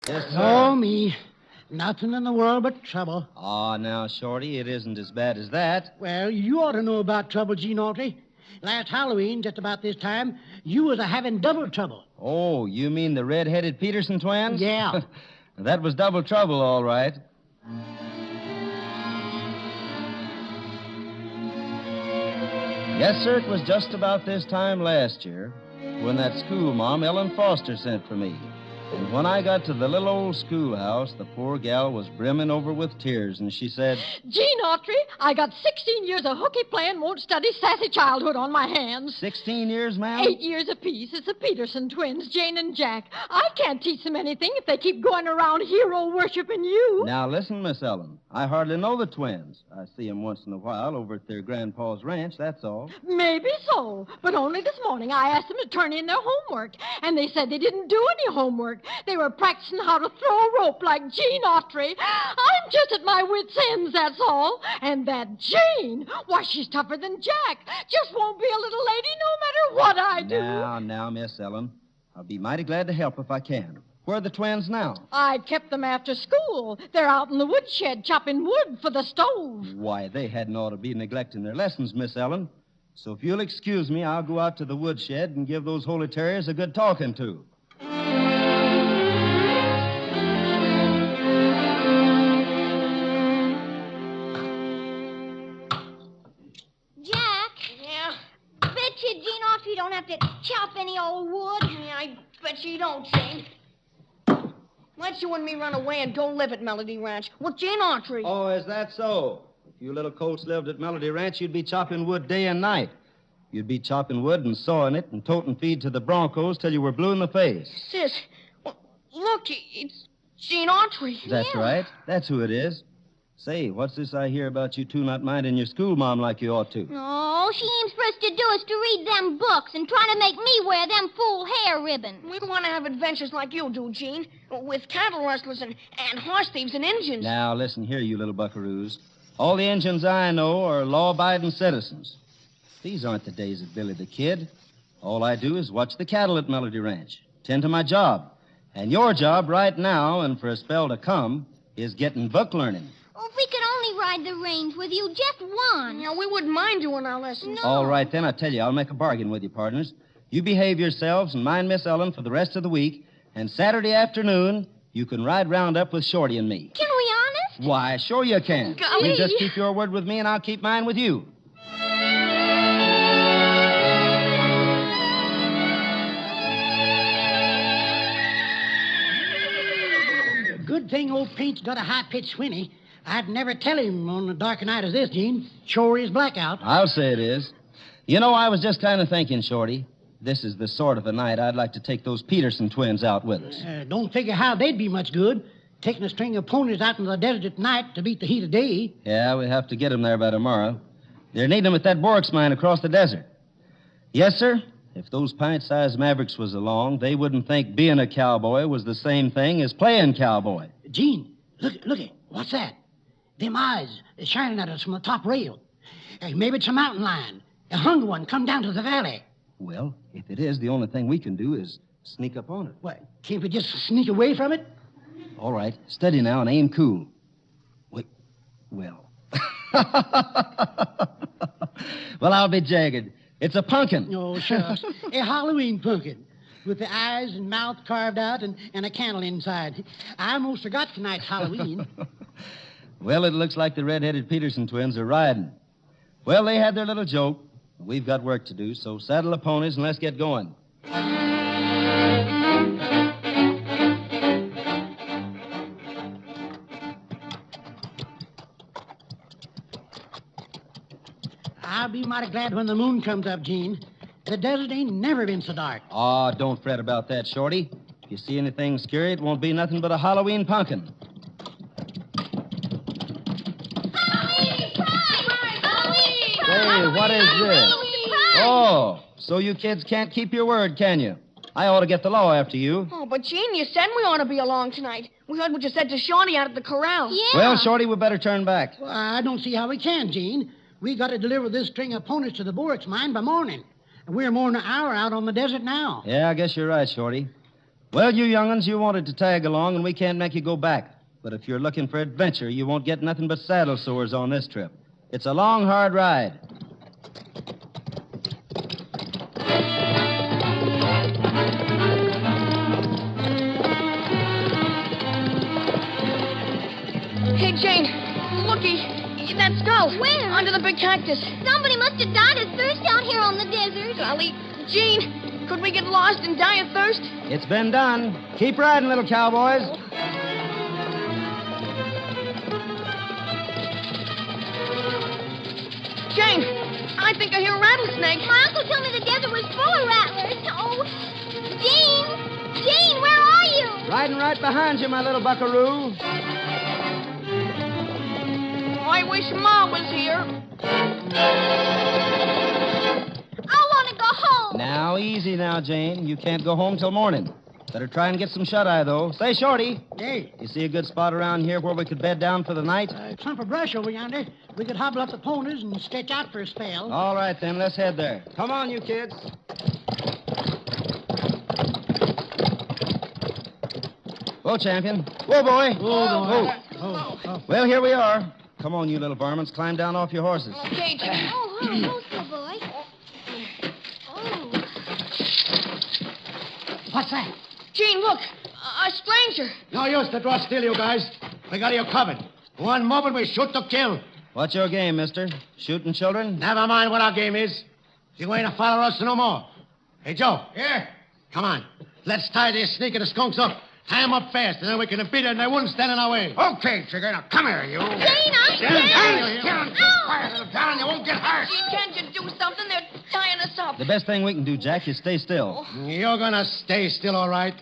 Yes, sir. Oh, me. Nothing in the world but trouble. Oh, now, Shorty, it isn't as bad as that. Well, you ought to know about trouble, Gene Autry. Last Halloween, just about this time, you was having double trouble. Oh, you mean the red-headed Peterson twins? Yeah. That was double trouble, all right. Yes, sir, it was just about this time last year when that school mom, Ellen Foster, sent for me. And when I got to the little old schoolhouse, the poor gal was brimming over with tears, and she said, Gene Autry, I got 16 years of hooky playing, won't study sassy childhood on my hands. 16 years, ma'am? 8 years apiece. It's the Peterson twins, Jane and Jack. I can't teach them anything if they keep going around hero worshiping you. Now, listen, Miss Ellen. I hardly know the twins. I see them once in a while over at their grandpa's ranch, that's all. Maybe so, but only this morning I asked them to turn in their homework, and they said they didn't do any homework. They were practicing how to throw a rope like Gene Autry. I'm just at my wits' ends, that's all. And that Jane, why, she's tougher than Jack. Just won't be a little lady no matter what I do. Now, Miss Ellen, I'll be mighty glad to help if I can. Where are the twins now? I kept them after school. They're out in the woodshed chopping wood for the stove. Why, they hadn't ought to be neglecting their lessons, Miss Ellen. So if you'll excuse me, I'll go out to the woodshed and give those holy terriers a good talking to. You don't have to chop any old wood. Yeah, I bet you don't, Jane. Let you and me run away and don't live at Melody Ranch with Jane Autry. Oh, is that so? If you little colts lived at Melody Ranch, you'd be chopping wood day and night. You'd be chopping wood and sawing it and toting feed to the Broncos till you were blue in the face. Sis, well, look, it's Jane Autry. That's right. That's who it is. Say, what's this I hear about you two not minding your school mom like you ought to? Oh, she aims for us to do is to read them books and try to make me wear them fool hair ribbons. We want to have adventures like you do, Gene, with cattle rustlers and horse thieves and Injuns. Now, listen here, you little buckaroos. All the Injuns I know are law-abiding citizens. These aren't the days of Billy the Kid. All I do is watch the cattle at Melody Ranch, tend to my job. And your job right now and for a spell to come is getting book learning. Oh, if we could only ride the range with you just once. Yeah, we wouldn't mind doing our lessons. No. All right, then, I tell you, I'll make a bargain with you, partners. You behave yourselves and mind Miss Ellen for the rest of the week, and Saturday afternoon, you can ride round up with Shorty and me. Can we, honest? Why, sure you can. Golly. You just keep your word with me, and I'll keep mine with you. Good thing old Paint's got a high-pitched whinny. I'd never tell him on a dark night as this, Gene. Sure is blackout. I'll say it is. You know, I was just kind of thinking, Shorty, this is the sort of a night I'd like to take those Peterson twins out with us. Don't figure how they'd be much good, taking a string of ponies out in the desert at night to beat the heat of day. Yeah, we'll have to get them there by tomorrow. They're needing them at that Borax mine across the desert. Yes, sir. If those pint-sized mavericks was along, they wouldn't think being a cowboy was the same thing as playing cowboy. Gene, look it. What's that? Them eyes shining at us from the top rail. Maybe it's a mountain lion. A hungry one come down to the valley. Well, if it is, the only thing we can do is sneak up on it. What, can't we just sneak away from it? All right, steady now and aim cool. Wait, well. Well, I'll be jagged. It's a pumpkin. Oh, shucks. A Halloween pumpkin with the eyes and mouth carved out and a candle inside. I almost forgot tonight's Halloween. Well, it looks like the red-headed Peterson twins are riding. Well, they had their little joke. We've got work to do, so saddle the ponies and let's get going. I'll be mighty glad when the moon comes up, Gene. The desert ain't never been so dark. Oh, don't fret about that, Shorty. If you see anything scary, it won't be nothing but a Halloween pumpkin. Hey, what is this? Oh, so you kids can't keep your word, can you? I ought to get the law after you. Oh, but Gene, you said we ought to be along tonight. We heard what you said to Shawnee out at the corral. Yeah. Well, Shorty, we better turn back. Well, I don't see how we can, Gene. We got to deliver this string of ponies to the Borax mine by morning. And we're more than an hour out on the desert now. Yeah, I guess you're right, Shorty. Well, you young'uns, you wanted to tag along, and we can't make you go back. But if you're looking for adventure, you won't get nothing but saddle sores on this trip. It's a long, hard ride. Hey, Jane, looky. That skull. Where? Under the big cactus. Somebody must have died of thirst out here on the desert. Golly, Gene, could we get lost and die of thirst? It's been done. Keep riding, little cowboys. Jane, I think I hear a rattlesnake. My uncle told me the desert was full of rattlers. Oh, Gene! Gene, where are you? Riding right behind you, my little buckaroo. I wish Ma was here. I want to go home. Now, easy now, Jane. You can't go home till morning. Better try and get some shut-eye, though. Say, Shorty. Hey, You see a good spot around here where we could bed down for the night? clump of brush over yonder. We could hobble up the ponies and stretch out for a spell. All right, then. Let's head there. Come on, you kids. Whoa, champion. Whoa, boy. Whoa. Well, here we are. Come on, you little varmints. Climb down off your horses. Okay, Jane. Oh, hello, slow boy. Oh. What's that? Gene, look. A stranger. No use to draw still, you guys. We got you covered. One moment we shoot to kill. What's your game, mister? Shooting children? Never mind what our game is. You ain't to follow us no more. Hey, Joe. Yeah? Come on. Let's tie this sneak of the skunks up. Tie 'em up fast, and then we can beat it, and they wouldn't stand in our way. Okay, Trigger. Now, come here, you. Gene, I'm Stand scared. down. Quiet, little pal, and you won't get hurt. Gene, can't you do something? They're tying us up. The best thing we can do, Jack, is stay still. You're gonna stay still, all right.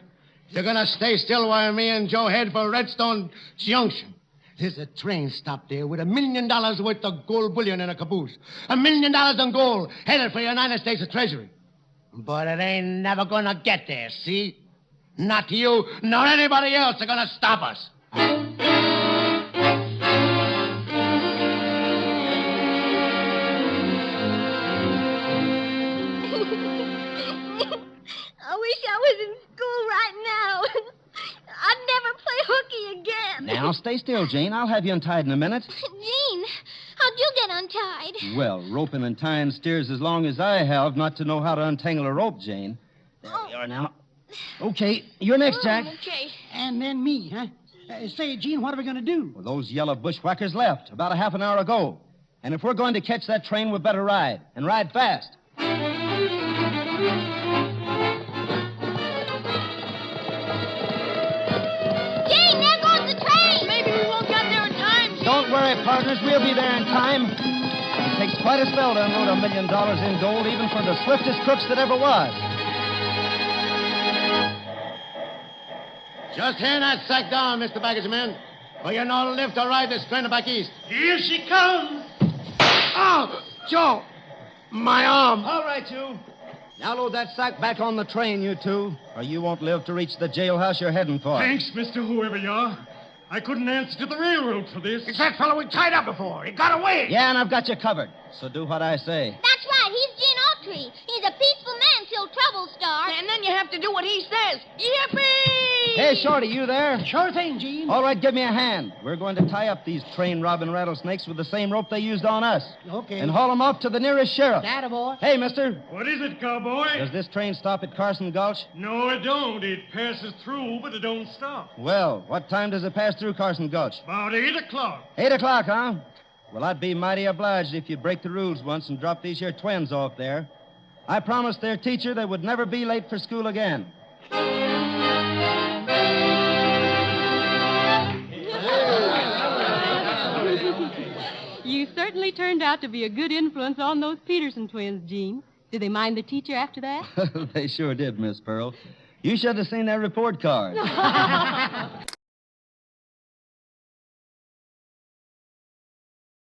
You're gonna stay still while me and Joe head for Redstone Junction. There's a train stopped there with $1 million worth of gold bullion in a caboose. $1 million in gold headed for the United States Treasury. But it ain't never gonna get there, see? Not you, nor anybody else are gonna stop us. I wish I was in school right now. I'd never play hooky again. Now, stay still, Jane. I'll have you untied in a minute. Gene, how'd you get untied? Well, roping and tying steers as long as I have not to know how to untangle a rope, Jane. There we are now. Okay, you're next, Jack. Okay. And then me, huh? Say, Gene, what are we going to do? Well, those yellow bushwhackers left about a half an hour ago. And if we're going to catch that train, we'd better ride, and ride fast. Gene, there goes the train. Maybe we won't get there in time, Gene. Don't worry, partners. We'll be there in time. It takes quite a spell to unload $1 million in gold, even for the swiftest crooks that ever was. Just hand that sack down, Mr. Baggage Man, or you're not live to ride this train back east. Here she comes. Oh, Joe, my arm. All right, you. Now load that sack back on the train, you two, or you won't live to reach the jailhouse you're heading for. Thanks, Mr. Whoever you are. I couldn't answer to the railroad for this. It's that fellow we tied up before. He got away. Yeah, and I've got you covered. So do what I say. That's right. He's Gene Autry. He's a peaceful man till trouble starts. And then you have to do what he says. Yippee! Hey, Shorty, you there? Sure thing, Gene. All right, give me a hand. We're going to tie up these train-robbing rattlesnakes with the same rope they used on us. Okay. And haul them off to the nearest sheriff. That, boy. Hey, mister, What is it, cowboy? does this train stop at Carson Gulch? No, it don't. It passes through, but it don't stop. Well, what time does it pass through Carson Gulch? About 8 o'clock. 8 o'clock, huh? Well, I'd be mighty obliged if you'd break the rules once and drop these here twins off there. I promised their teacher they would never be late for school again. You certainly turned out to be a good influence on those Peterson twins, Gene. Did they mind the teacher after that? They sure did, Miss Pearl. You should have seen their report card.